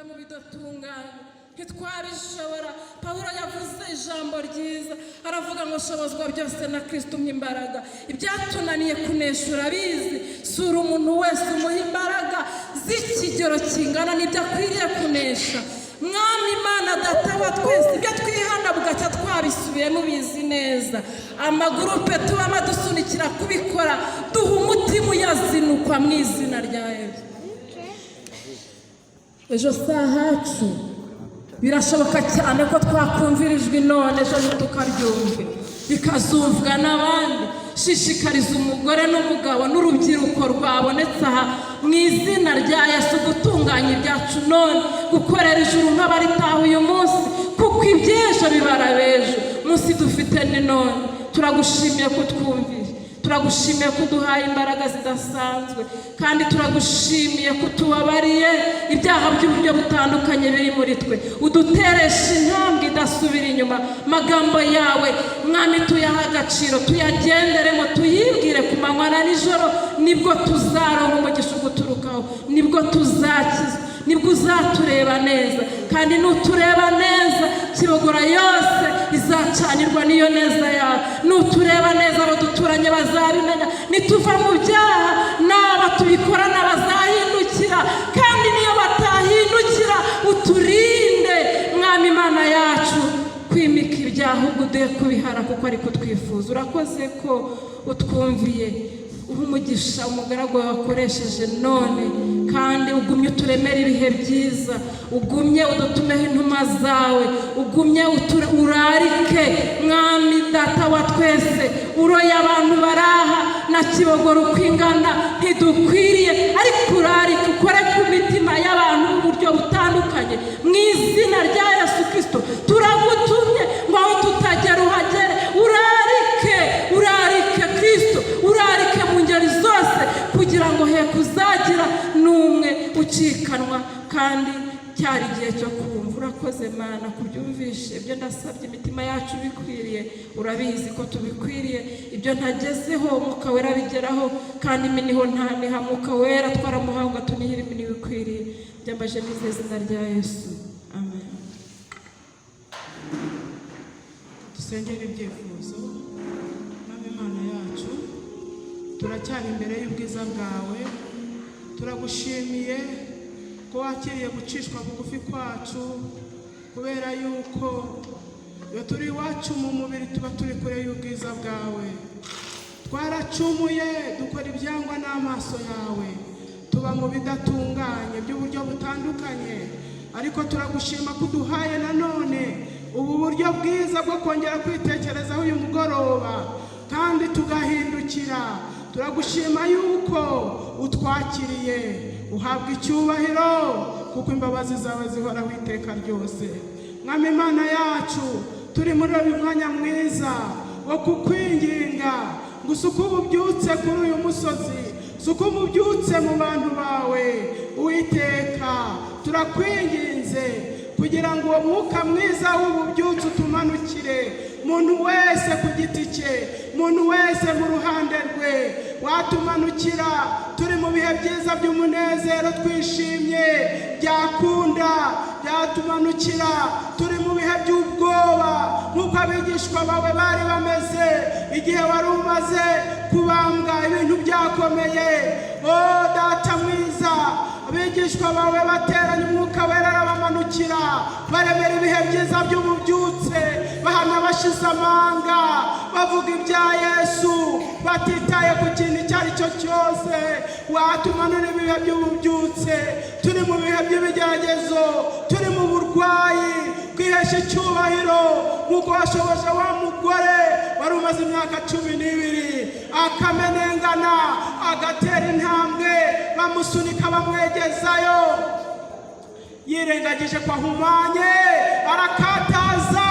mu bidatunganye ntitwabishobora. Pawulo yavuze ijambo ryiza aravuga ngo shobozwa byose na Kristo umpa imbaraga. Ibyatunaniye kunesha urabizi, sura umuntu wese umuha imbaraga z'ikigero kingana n'ibyo akwiriye kunesha. Mwami Imana Data wa twese, ibyo twihana bugacya twabisubiyemo ubizi neza. Amagurupe tubamo dusunikira kubikora, duha umutima uyazinukwa mu izina rya Yesu. Ejo sahacu birashoboka cyane ko twakumvirijwe none ejo tukaryumva bikazumvwa n'abandi. Shishikariza umugore n'umugabo n'urubyiruko rwabonetse aha mu izina rya Yesu gutunganya ibyacu none, gukorera ijuru nk'abaritaha uyu munsi, kuko iby'ejo bibara b'ejo. Munsi dufite ni none. Turagushimiye ko twumvise, turagushimiye ko uduhaye imbaraga zidasanzwe, kandi turagushimiye ko tubabariye ibyaha by'uburyo butandukanye biri muri twe. Uduteresha intambwe idasubira inyuma. Magambo yawe Mwami tuyaha agaciro, tuyagenderemo, tuyibwire ku manywa na nijoro. Nibwo tuzaronka umugisha uguturukaho, nibwo tuzakizwa, nibwo uzatureba neza. Kandi nutureba neza Kibogora yose izacanirwa n'iyo neza yawe. Nutureba neza abo duturanye bazabimenya. Nituva mu byaha n'aba tubikorana bazahindukira, kandi niyo batahindukira uturinde Mwami Imana yacu kwimika ibyaha, ahubwo uduhe kubihara kuko ariko twifuza. Urakoze ko utwumviye. Umugisha umugaragu wakoresheje none, kandi ugumye uturemera ibihe byiza, ugumye udutumeho intumwa zawe, ugumye urarike Mwami Data wa twese. Uroye abantu baraha na Kibogora uko ingana ntidukwiriye, ariko urarike ukore ku mitima y'abantu mu buryo butandukanye. Mu izina rya Yesu Kristo turagutumye ngo aho tutagera uhagere. Urarike Kristo, urarike mu ngeri zose, kugira ngo he kuzagira n'umwe ucikanwa, kandi cyari igihe cyo kumva. Urakoze Mana kubyumvishe ibyo ndasabye imitima yacu bikwiriye. Urabizi ko tubikwiriye. Ibyo ntagezeho Mwuka Wera bigeraho, kandi iminiho ntaniha Mwuka Wera twaramuhanga tunihira iminiho bikwiriye. Byambaje mu izina rya Yesu, amen. Dusengere ibyifuzo. Mwami Imana yacu, turacyari imbere y'ubwiza bwawe. Turagushimiye ko wakiriye gucishwa bugufi kwacu, kubera yuko iyo turi iwacu mu mubiri tuba turi kure y'ubwiza bwawe. Twaracumuye dukora ibyangwa n'amaso yawe, tuba mu bidatunganye by'uburyo butandukanye, ariko turagushima ko uduhaye nanone ubu buryo bwiza bwo kongera kwitekerezaho uyu mugoroba, kandi tugahindukira. Turagushima yuko utwakiriye. Uhabwa icyubahiro kuko imbabazi zawe zihoraho iteka ryose. Mwami Imana yacu, turi muri uyu mwanya mwiza wo kukwinginga ngo usuke ububyutse kuri uyu musozi, usuke ububyutse mu bantu bawe. Uwiteka, turakwinginze kugira ngo uwo mwuka mwiza w'ububyutse utumanukire, muntu wese ku giti cye, muntu wese mu ruhande rwe. Watumanukira turi mu bihe byiza by'umunezero twishimye, byakunda. Byatumanukira turi mu bihe by'ubwoba, nk'uko abigishwa bawe bari bameze igihe wari umaze kubambwa, ibintu byakomeye. Oh Data mwiza, abigishwa bawe bateranye Umwuka Wera arabamanukira, baremera ibihe byiza by'ububyutse, bahamya bashize amanga, bavuga ibya Yesu, batitaye ku kintu icyo ari cyo cyose. Watumanura ibihe by'ububyutse. Turi mu bihe by'ibigeragezo, turi mu burwayi, kwihesha icyubahiro nk'uko washoboje wa mugore wari umaze imyaka 12 akamenengana, agatera intambwe, bamusunika bamwegezayo. Yirengagije ko ahumanye, arakataza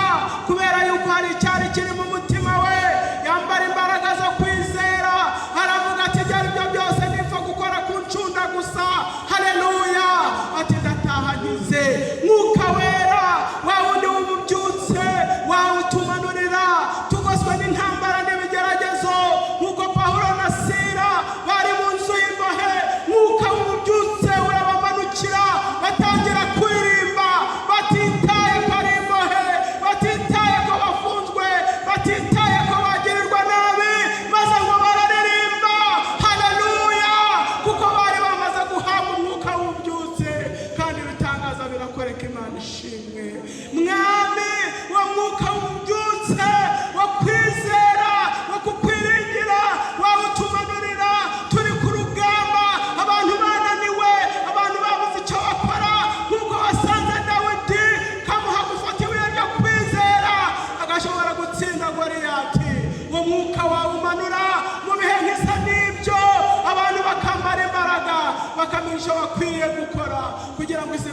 kubera yuko hari icyari kiri mu mutima we. Yambara imbaraga zo kwizera, aravuga ati byari byo byose nipfa gukora ku ncunda gusa. Haleluya! Ati ndataha nkize. Mwuka Wera wa wundi w'ububyutse wawutumanurira, tugoswe n'intambara n'ibigeragezo nk'uko Pawulo na Sila bari mu nzu y'imbohe. Mwuka w'ububyutse urabamanukira, batangira kwiri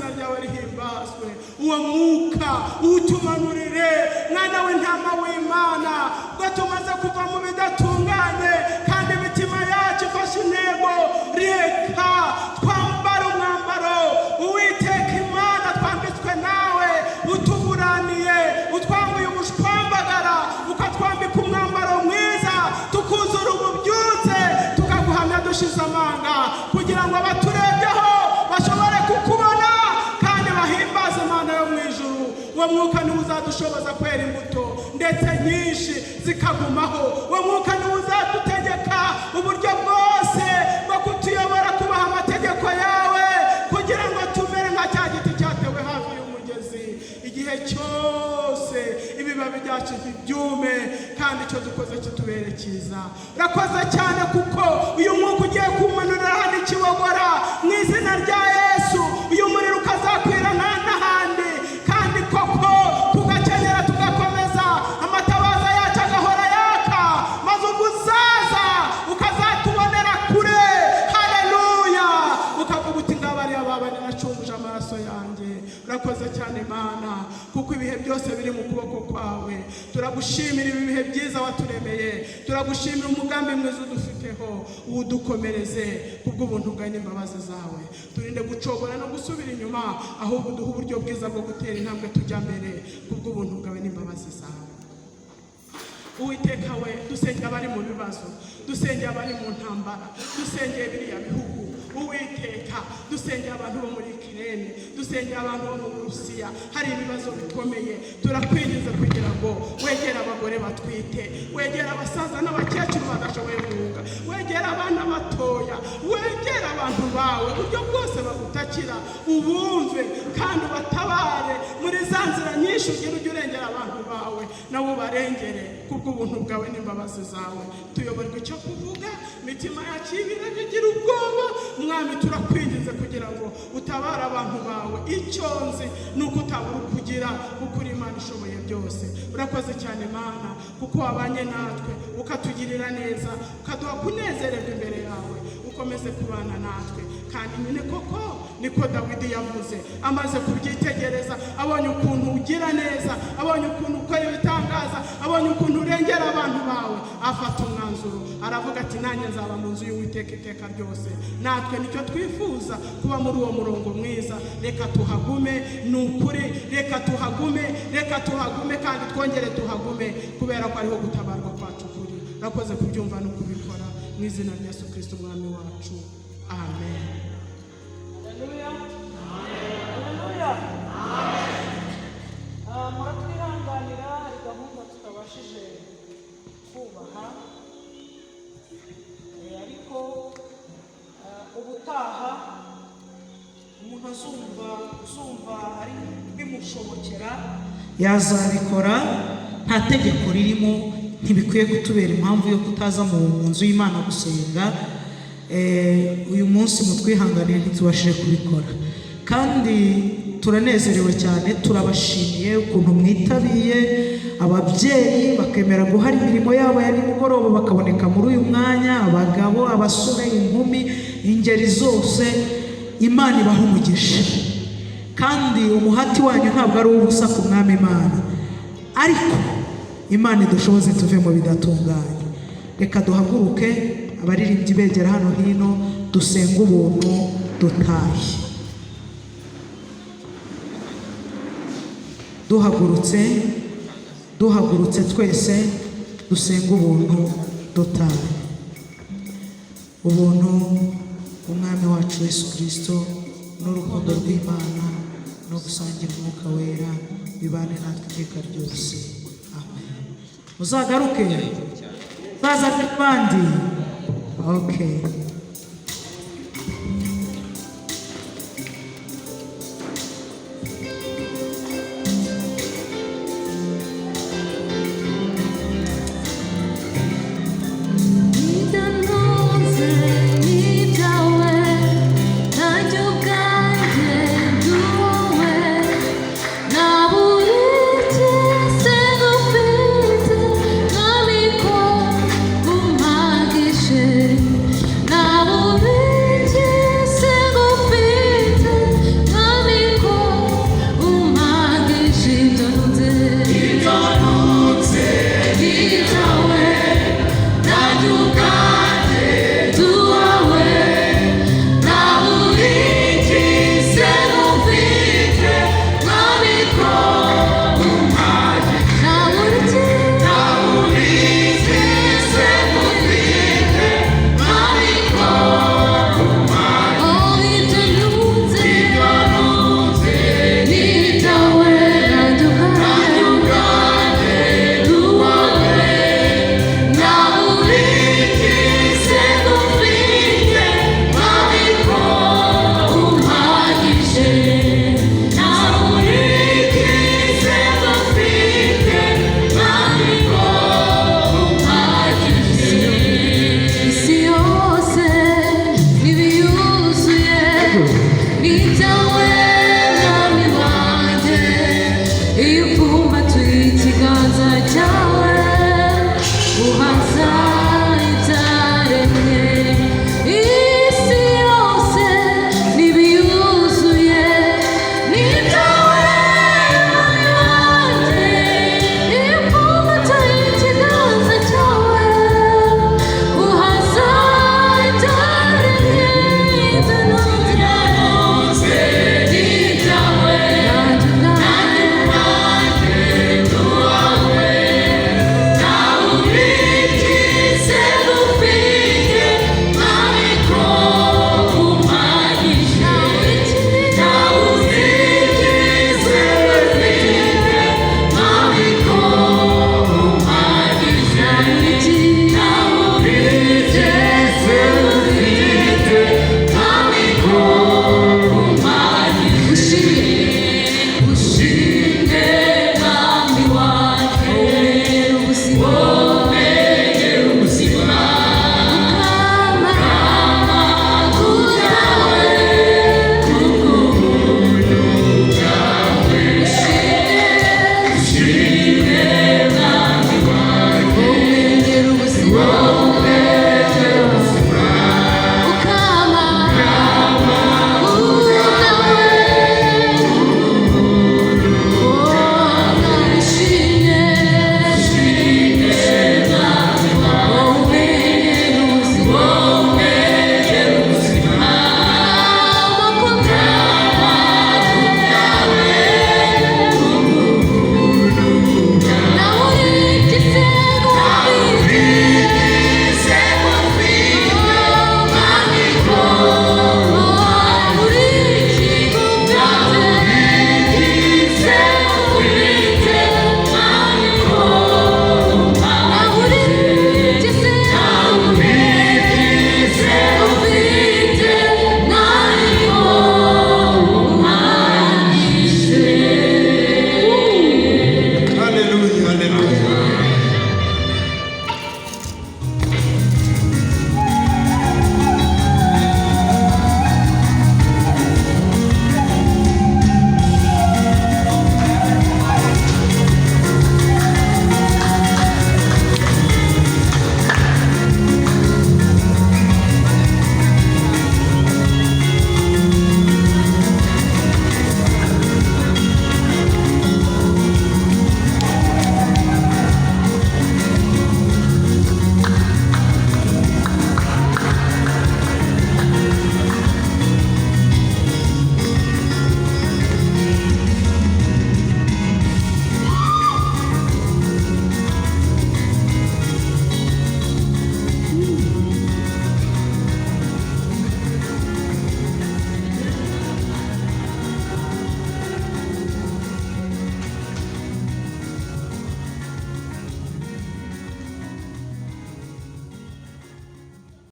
izina ryawe rihimbazwe. Uwo mwuka utumanurire mwana w'intama w'Imana, ubwo tumaze kuva mu bidatunganye kandi imitima yacu ifashe intego, reka twambara umwambaro Uwiteka Imana twambitswe nawe, utuburaniye, utwambuye ubushwambagara, ukatwambika umwambaro mwiza, tukuzura ububyutse, tukaguhamya dushize amanga, kugira ngo abaturebyeho bashobore kukubona kandi bahimbaze Imana yo mu ijuru. Uwo mwuka niwe uzadushoboza kwera imbuto ndetse nyinshi zikagumaho. Uwo mwuka niwe uzadutegeka uburyo bwose bwo kutuyobora kubaha amategeko yawe, kugira ngo tumere nka cya giti cyatewe hafi y'umugezi, igihe cyose ibibabi byacu ntibyume kandi icyo dukoze kitubere cyiza. Urakoze cyane kuko uyu mwuka ugiye kumanurira hano Ikibogora mu izina rya Yesu. Uyu muriro ukazakwira n'ahandi, kandi koko tugakenyera tugakomeza, amatabaza yacu agahora yaka, maze ubwo uzaza ukazatubonera kure. Haleluya! Ukavuga uti ngabariya babane nacunguje amaraso yanjye. Urakoze cyane Mana, kuko ibihe byose biri mu kuboko kwawe. Turagushimira ibi bihe byiza waturemeye, turagushimira umugambi mwiza udufiteho, uwudukomereze kubw'ubuntu bwawe n'imbabazi zawe. Turinde gucogora no gusubira inyuma, ahubwo uduhe uburyo bwiza bwo gutera intambwe tujya mbere kubw'ubuntu bwawe n'imbabazi zawe. Uwiteka we, dusengera abari mu bibazo, dusengera abari mu ntambara, dusengera biriya bihugu. Uwiteka, dusengera abantu bo muri Ukraine, dusengera abantu bo mu Burusiya, hari ibibazo bikomeye. Turakwinjiza kugira ngo wegera abagore batwite, wegera abasaza n'abakecuru badashoboye guhunga, wegera abana batoya, wegera abantu bawe uburyo bwose bagutakira, ubumve kandi ubatabare muri za nzira nyinshi. Ujye urengera abantu bawe, nabo ubarengere kubw'ubuntu bwawe n'imbabazi zawe. Tuyoborwe icyo kuvuga, imitima yacu y'ibirenge igira ubwoba. Mwami, turakwinjiza kugira ngo utabare abantu bawe. Icyo nzi ni uko utabura kugira, kuko uri Imana ishoboye byose. Urakoze cyane Mana, kuko wabanye natwe ukatugirira neza, ukaduha kunezererwa imbere yawe. Ukomeze kubana natwe, kandi nyine koko niko Dawidi yavuze amaze kubyitegereza, abonye ukuntu ugira neza, abonye ukuntu ukora ibitangaza, abonye ukuntu urengera abantu bawe, afata umwanzuro aravuga ati nanjye nzaba mu nzu y'Uwiteka iteka ryose. Natwe nicyo twifuza, kuba muri uwo murongo mwiza. Reka tuhagume, ni ukuri, reka tuhagume, reka tuhagume kandi twongere tuhagume, kubera ko ariho gutabarwa kwacu kuri. Urakoze kubyumva no kubikora mu izina rya Yesu Kristo umwami wacu, amen. Haleluya. Haleluya. Muratwihanganira, hari gahunda tutabashije kubaha, ariko ubutaha umuntu azumva ari bimushobokera yazabikora. Nta tegeko ririmo, ntibikwiye kutubera impamvu yo kutaza mu nzu y'Imana gusenga. Uyu munsi mutwihanganire ntitubashije kubikora, kandi turanezerewe cyane. Turabashimiye ukuntu mwitabiye, ababyeyi bakemera guhara imirimo yabo ya nimugoroba bakaboneka muri uyu mwanya, abagabo, abasore, inkumi, ingeri zose. Imana ibaha umugisha, kandi umuhati wanyu ntabwo ari ubusa ku mwami Imana, ariko Imana idushoboze tuve mu bidatunganye. Reka duhaguruke, abaririmbyi begera hano hino, dusenga ubuntu dutahe. Duhagurutse twese dusenga ubuntu dutahe. Ubuntu umwami wacu Yesu Kristo n'urukundo rw'Imana no gusangira umwuka wera bibane natwe iteka ryose, amen. Muzagaruke, baza abandi. Okay.